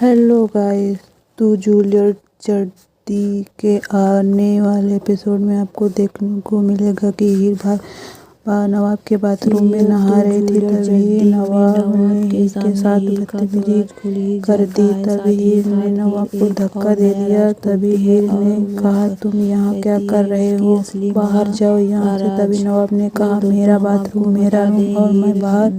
Hello guys, तो Juliet जर्दी के आने वाले एपिसोड में आपको देखने को मिलेगा कि हीर नवाब के बाथरूम में नहा रही थी। तभी नवाब ने हीर के साथ बदतमीजी कर दी। तभी हीर ने नवाब को धक्का दे दिया। तभी हीर ने कहा, तुम यहाँ क्या कर रहे हो, बाहर जाओ यहाँ से। तभी नवाब ने कहा, मेरा बाथरूम मेरा रूम और मैं बाहर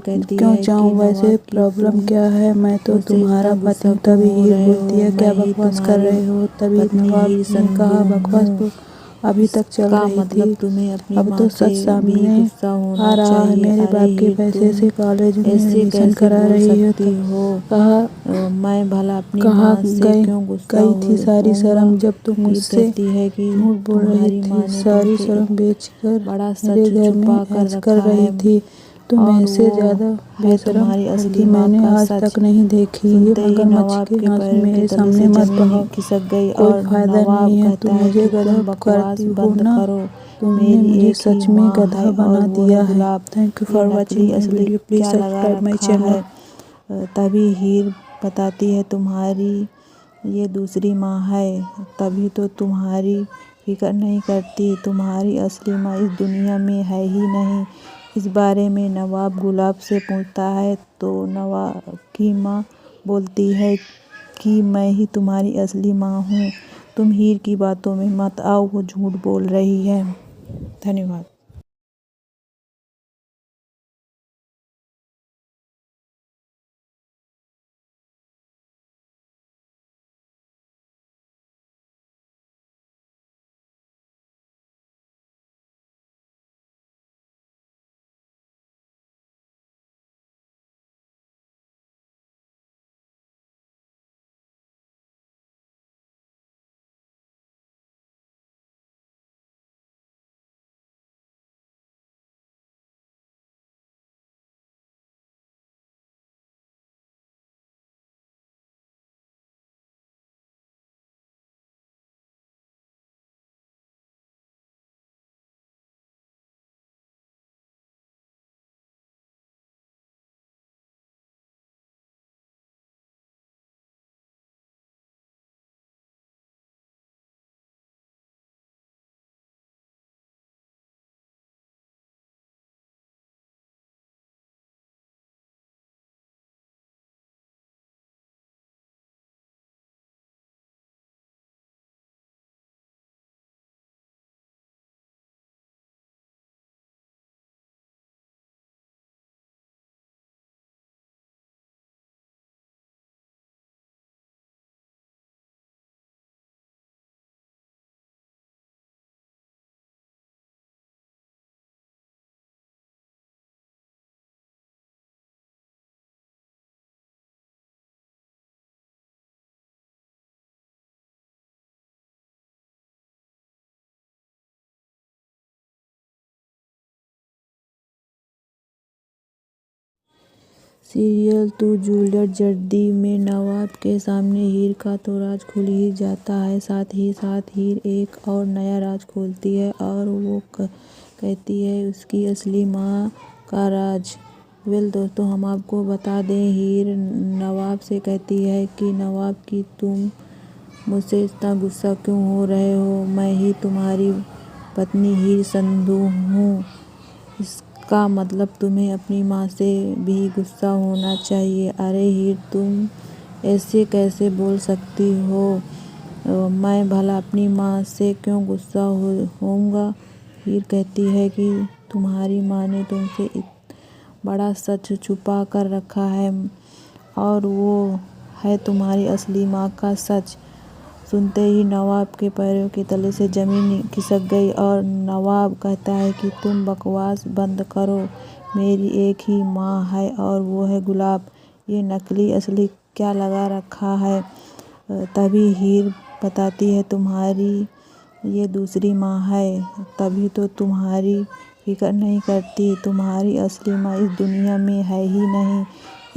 क्यों जाऊँ, वैसे प्रॉब्लम क्या है, मैं तो तुम्हारा पति हूँ। तभी हीर बोलती है, क्या बकवास कर रहे हो। तभी नवाब ने कहा, बकवास तो अभी तक चल रही थी, अब तो सच सामने आ रहा है। मेरे बाप के पैसे से कॉलेज में एडमिशन करा रही हो। कहाँ गई थी सारी शर्म, जब तुम मुझसे झूठ बोल रही थी। सारी शर्म बेचकर मेरे घर में ऐश कर रही थी। तुम ऐसे ज्यादा बेशरम लड़की मैंने आज तक नहीं देखी। ये मगरमच्छ के आंसू मेरे सामने मत बहाओ, कोई फायदा नहीं है। तुम मुझे गधा करती हो ना, तुमने मुझे सच में गधा बना दिया है। Thank you for watching my video, please subscribe my channel. तभी हीर बताती है, तुम्हारी ये दूसरी माँ है, तभी तो तुम्हारी फिक्र नहीं करती। तुम्हारी असली माँ इस दुनिया में है ही नहीं। इस बारे में नवाब गुलाब से पूछता है तो नवाब की माँ बोलती है कि मैं ही तुम्हारी असली माँ हूँ। तुम हीर की बातों में मत आओ, वो झूठ बोल रही है। धन्यवाद। सीरियल तो जूलियट जर्दी में नवाब के सामने हीर का तो राज खुल ही जाता है। साथ ही साथ हीर एक और नया राज खोलती है और वो कहती है उसकी असली माँ का राज। दोस्तों, हम आपको बता दें, हीर नवाब से कहती है कि नवाब की तुम मुझसे इतना गुस्सा क्यों हो रहे हो, मैं ही तुम्हारी पत्नी हीर संधू हूँ। इसका मतलब तुम्हें अपनी माँ से भी गुस्सा होना चाहिए। अरे हीर, तुम ऐसे कैसे बोल सकती हो, मैं भला अपनी माँ से क्यों गुस्सा होऊंगा। हीर कहती है कि तुम्हारी माँ ने तुमसे बड़ा सच छुपा कर रखा है और वो है तुम्हारी असली माँ का सच। सुनते ही नवाब के पैरों के तले से जमीन खिसक गई और नवाब कहता है कि तुम बकवास बंद करो, मेरी एक ही माँ है और वो है गुलाब। ये नकली असली क्या लगा रखा है। तभी हीर बताती है, तुम्हारी ये दूसरी माँ है, तभी तो तुम्हारी फिक्र नहीं करती। तुम्हारी असली माँ इस दुनिया में है ही नहीं।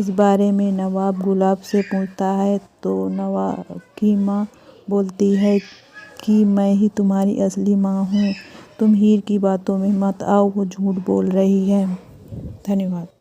इस बारे में नवाब गुलाब से पूछता है तो नवाब की माँ बोलती है कि मैं ही तुम्हारी असली माँ हूँ। तुम हीर की बातों में मत आओ, वो झूठ बोल रही है। धन्यवाद।